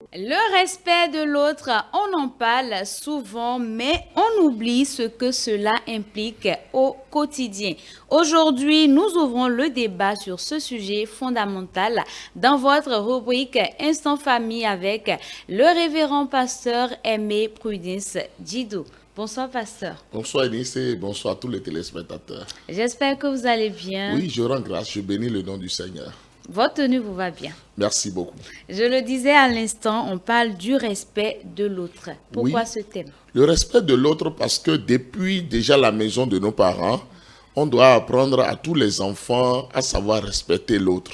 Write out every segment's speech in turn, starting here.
Le respect de l'autre, on en parle souvent, mais on oublie ce que cela implique au quotidien. Aujourd'hui, nous ouvrons le débat sur ce sujet fondamental dans votre rubrique Instant Famille avec le révérend pasteur Aimé Prudence Djidou. Bonsoir, pasteur. Bonsoir Eunice et bonsoir à tous les téléspectateurs. J'espère que vous allez bien. Oui, je rends grâce, je bénis le nom du Seigneur. Votre tenue vous va bien. Merci beaucoup. Je le disais à l'instant, on parle du respect de l'autre. Pourquoi Oui. ce thème? Le respect de l'autre parce que depuis déjà la maison de nos parents, on doit apprendre à tous les enfants à savoir respecter l'autre.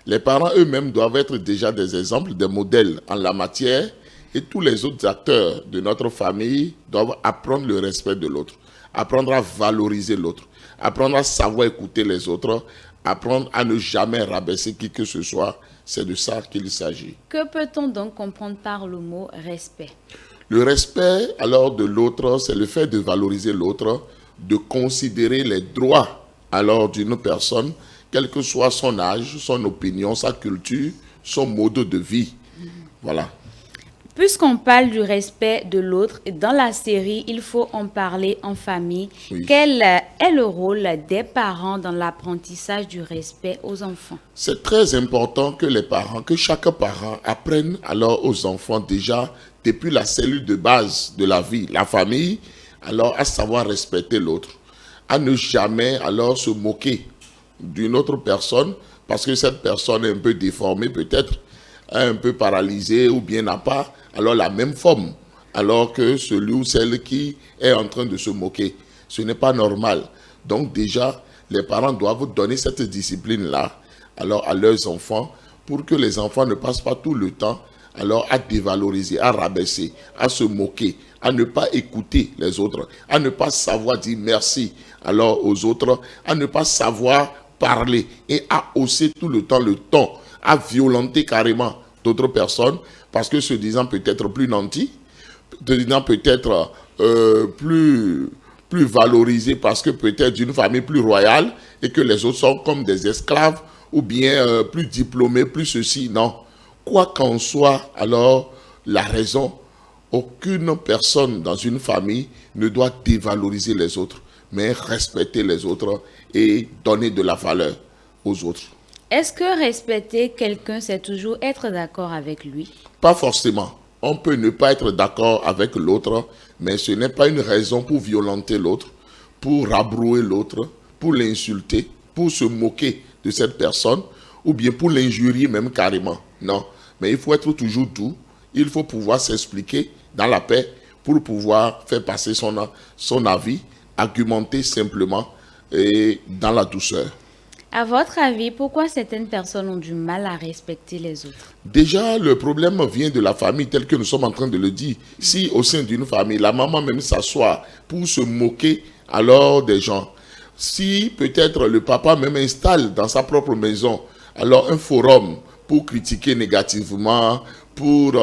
Les parents eux-mêmes doivent être déjà des exemples, des modèles en la matière et tous les autres acteurs de notre famille doivent apprendre le respect de l'autre, apprendre à valoriser l'autre, apprendre à savoir écouter les autres, apprendre à ne jamais rabaisser qui que ce soit. C'est de ça qu'il s'agit. Que peut-on donc comprendre par le mot respect? Le respect alors de l'autre, c'est le fait de valoriser l'autre, de considérer les droits alors d'une personne, quel que soit son âge, son opinion, sa culture, son mode de vie. Voilà. Puisqu'on parle du respect de l'autre, dans la série, il faut en parler en famille. Oui. Quel est le rôle des parents dans l'apprentissage du respect aux enfants? C'est très important que les parents, que chaque parent apprenne alors aux enfants déjà depuis la cellule de base de la vie, la famille, alors à savoir respecter l'autre, à ne jamais alors se moquer d'une autre personne parce que cette personne est un peu déformée peut-être, un peu paralysée ou bien n'a pas alors la même forme alors que celui ou celle qui est en train de se moquer. Ce n'est pas normal. Donc déjà, les parents doivent donner cette discipline-là alors à leurs enfants pour que les enfants ne passent pas tout le temps alors à dévaloriser, à rabaisser, à se moquer, à ne pas écouter les autres, à ne pas savoir dire merci alors aux autres, à ne pas savoir parler et à hausser tout le temps le ton, à violenter carrément d'autres personnes parce que se disant peut-être plus nantis, se disant peut-être plus valorisés parce que peut-être d'une famille plus royale et que les autres sont comme des esclaves ou bien plus diplômés, plus ceci. Non. Quoi qu'en soit alors la raison, aucune personne dans une famille ne doit dévaloriser les autres, mais respecter les autres et donner de la valeur aux autres. Est-ce que respecter quelqu'un, c'est toujours être d'accord avec lui? Pas forcément. On peut ne pas être d'accord avec l'autre, mais ce n'est pas une raison pour violenter l'autre, pour rabrouer l'autre, pour l'insulter, pour se moquer de cette personne, ou bien pour l'injurier même carrément. Non. Mais il faut être toujours doux, il faut pouvoir s'expliquer dans la paix pour pouvoir faire passer son avis, argumenter simplement et dans la douceur. À votre avis, pourquoi certaines personnes ont du mal à respecter les autres? Déjà, le problème vient de la famille, tel que nous sommes en train de le dire. Si au sein d'une famille, la maman même s'assoit pour se moquer alors des gens, si peut-être le papa même installe dans sa propre maison alors un forum pour critiquer négativement, pour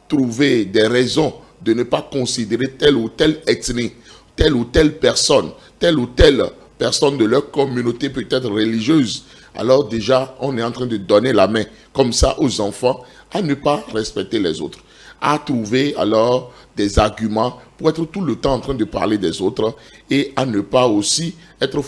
trouver des raisons de ne pas considérer telle ou telle ethnie, telle ou telle personne de leur communauté peut-être religieuse, alors déjà on est en train de donner la main comme ça aux enfants à ne pas respecter les autres, à trouver alors des arguments pour être tout le temps en train de parler des autres et à ne pas aussi être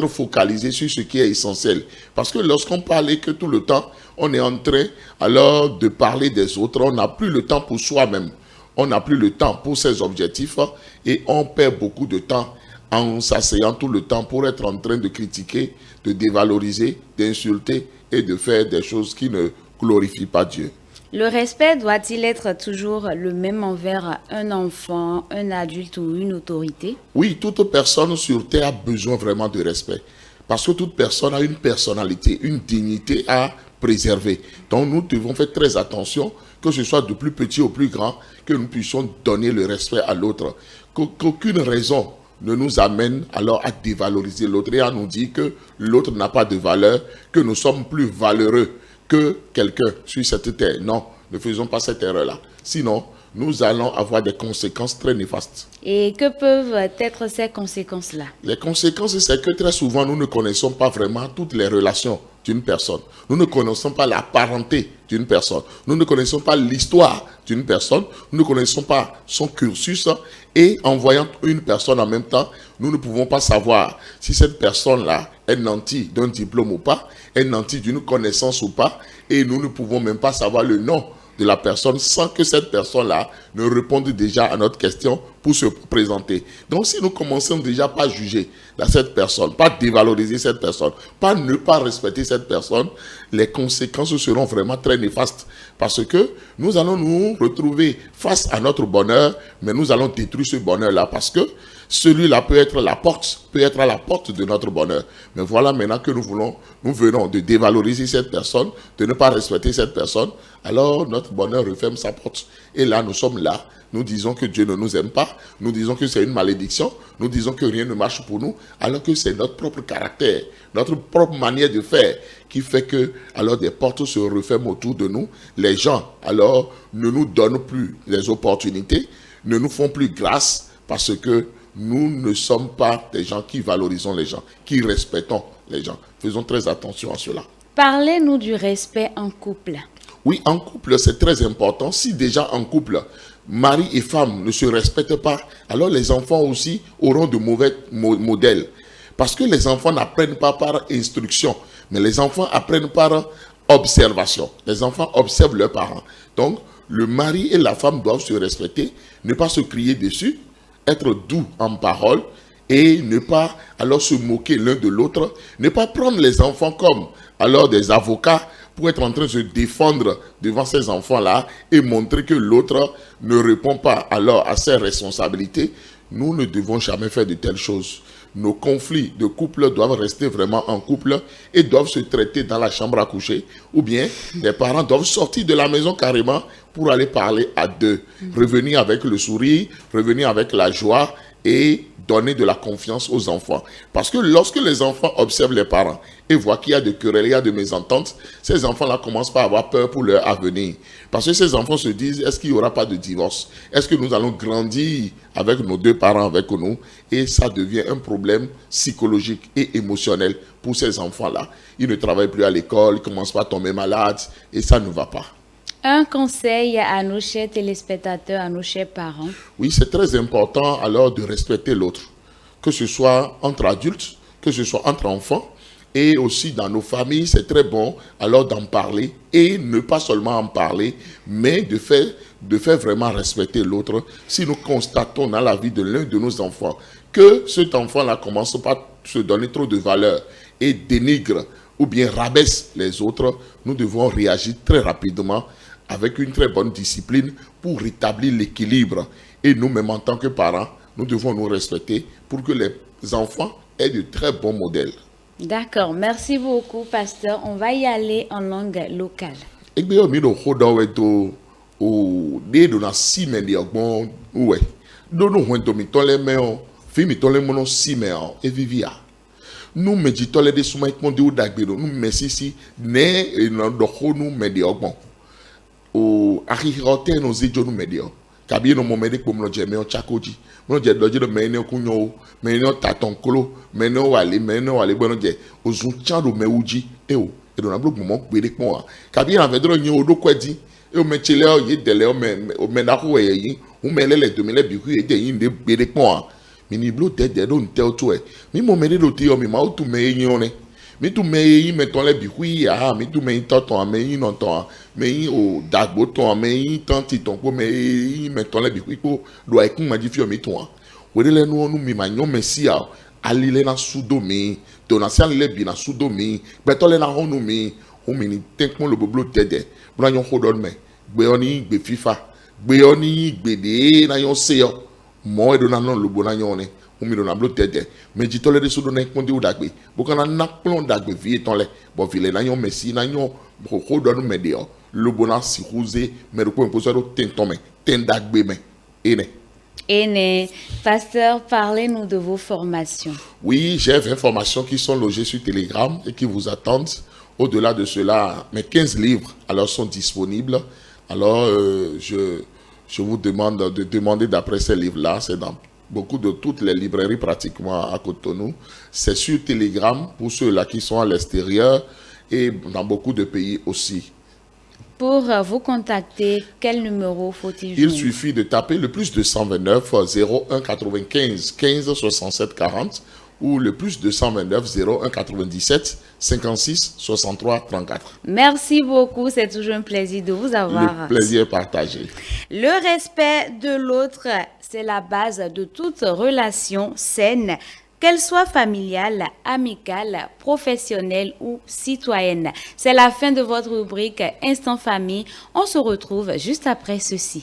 focalisé sur ce qui est essentiel. Parce que lorsqu'on parle et que tout le temps on est en train alors de parler des autres, on n'a plus le temps pour soi-même, on n'a plus le temps pour ses objectifs et on perd beaucoup de temps en s'asseyant tout le temps pour être en train de critiquer, de dévaloriser, d'insulter et de faire des choses qui ne glorifient pas Dieu. Le respect doit-il être toujours le même envers un enfant, un adulte ou une autorité? Oui, toute personne sur terre a besoin vraiment de respect. Parce que toute personne a une personnalité, une dignité à préserver. Donc nous devons faire très attention, que ce soit du plus petit au plus grand, que nous puissions donner le respect à l'autre. Qu'aucune raison ne nous amène alors à dévaloriser l'autre et à nous dire que l'autre n'a pas de valeur, que nous sommes plus valeureux que quelqu'un sur cette terre. Non, ne faisons pas cette erreur-là. Sinon, nous allons avoir des conséquences très néfastes. Et que peuvent être ces conséquences-là? Les conséquences, c'est que très souvent, nous ne connaissons pas vraiment toutes les relations d'une personne. Nous ne connaissons pas la parenté d'une personne. Nous ne connaissons pas l'histoire d'une personne. Nous ne connaissons pas son cursus. Et en voyant une personne en même temps, nous ne pouvons pas savoir si cette personne-là est nantie d'un diplôme ou pas, est nantie d'une connaissance ou pas. Et nous ne pouvons même pas savoir le nom de la personne sans que cette personne-là ne réponde déjà à notre question pour se présenter. Donc si nous commençons déjà par juger cette personne, pas dévaloriser cette personne, pas ne pas respecter cette personne, les conséquences seront vraiment très néfastes. Parce que nous allons nous retrouver face à notre bonheur, mais nous allons détruire ce bonheur-là parce que celui-là peut être à la porte de notre bonheur. Mais voilà maintenant que nous venons de dévaloriser cette personne, de ne pas respecter cette personne, alors notre bonheur referme sa porte. Et là, nous sommes là, nous disons que Dieu ne nous aime pas, nous disons que c'est une malédiction, nous disons que rien ne marche pour nous, alors que c'est notre propre caractère, notre propre manière de faire qui fait que alors des portes se referment autour de nous. Les gens alors ne nous donnent plus les opportunités, ne nous font plus grâce parce que nous ne sommes pas des gens qui valorisons les gens, qui respectons les gens. Faisons très attention à cela. Parlez-nous du respect en couple. Oui, en couple, c'est très important. Si déjà en couple, mari et femme ne se respectent pas, alors les enfants aussi auront de mauvais modèles. Parce que les enfants n'apprennent pas par instruction, mais les enfants apprennent par observation. Les enfants observent leurs parents. Donc, le mari et la femme doivent se respecter, ne pas se crier dessus, être doux en parole et ne pas alors se moquer l'un de l'autre, ne pas prendre les enfants comme alors des avocats pour être en train de se défendre devant ces enfants-là et montrer que l'autre ne répond pas alors à ses responsabilités. Nous ne devons jamais faire de telles choses. Nos conflits de couple doivent rester vraiment en couple et doivent se traiter dans la chambre à coucher. Ou bien, les parents doivent sortir de la maison carrément pour aller parler à deux. Revenir avec le sourire, revenir avec la joie et donner de la confiance aux enfants. Parce que lorsque les enfants observent les parents et voient qu'il y a de querelles, il y a de mésententes, ces enfants-là commencent pas à avoir peur pour leur avenir. Parce que ces enfants se disent, est-ce qu'il n'y aura pas de divorce? Est-ce que nous allons grandir avec nos deux parents avec nous? Et ça devient un problème psychologique et émotionnel pour ces enfants-là. Ils ne travaillent plus à l'école, ils commencent pas à tomber malades et ça ne va pas. Un conseil à nos chers téléspectateurs, à nos chers parents. Oui, c'est très important alors de respecter l'autre, que ce soit entre adultes, que ce soit entre enfants, et aussi dans nos familles, c'est très bon alors d'en parler, et ne pas seulement en parler, mais de faire vraiment respecter l'autre. Si nous constatons dans la vie de l'un de nos enfants que cet enfant-là commence pas à se donner trop de valeur et dénigre ou bien rabaisse les autres, nous devons réagir très rapidement avec une très bonne discipline pour rétablir l'équilibre. Et nous-mêmes, en tant que parents, nous devons nous respecter pour que les enfants aient de très bons modèles. D'accord, merci beaucoup, pasteur. On va y aller en langue locale. Nous méditons les soumets de Dagbero, nous messisi, né et non d'ocho nous médiocre. Au Arirote nos idiots nous médiocre. Kabi no momede comme le Jéméon Chakoji. Mon Dieu, le Dieu de Ménéo Kunyo, Ménéo Tatonkolo, Ménéo Wali, bon Dieu, aux Zunchado Meuji, et au, et dans un bloc moment, Bédek Moa. Kabi avait de l'union au Kwedi, et au Métileo, y de Léo, au Ménako et ou mêlé les 2000 bihu et des Indes Bédek Moa. Mini blue dead they don't tell to it. Mi mo mede do ti o mi ma o tu me yin one. Mi tu me yin me ton le bi hui ah mi tu me yin ton me yin non ton me yin o dagbo ton me yin ton ti ton ko me yin me ton le bi hui ko do ai kun ma di fi o mi ton. We le nu onu mi ma nyon mesia ali le na sudo mi donation le bi na sudo mi beto le na honu mi o mi ni tenkon lo blue dead. Bra nyon hodon me gbe oni gbe FIFA gbe oni gbe de na yon se yo. Moi de nanon le bonanyone ou mi dona blo tede mais dit tole de so dona kondi ou dagbe bokana naklon dagbe vie tonle bon vile na yon messi na yon ko don medio le bona si rosé mais ko imposer tentome ten dagbe me ene. Ene, pasteur, parlez-nous de vos formations. Oui, j'ai 20 formations qui sont logées sur Telegram et qui vous attendent. Au-delà de cela, mes 15 livres alors sont disponibles. Alors je vous demande de demander d'après ces livres-là. C'est dans beaucoup de toutes les librairies pratiquement à Cotonou. C'est sur Telegram pour ceux-là qui sont à l'extérieur. et dans beaucoup de pays aussi. Pour vous contacter, quel numéro faut-il Il joindre? suffit de taper le plus 229 01 95 15 67 40 ou le plus 229 01 97 56 63 34. Merci beaucoup, c'est toujours un plaisir de vous avoir. Le plaisir est partagé. Le respect de l'autre, c'est la base de toute relation saine, qu'elle soit familiale, amicale, professionnelle ou citoyenne. C'est la fin de votre rubrique Instant Famille. On se retrouve juste après ceci.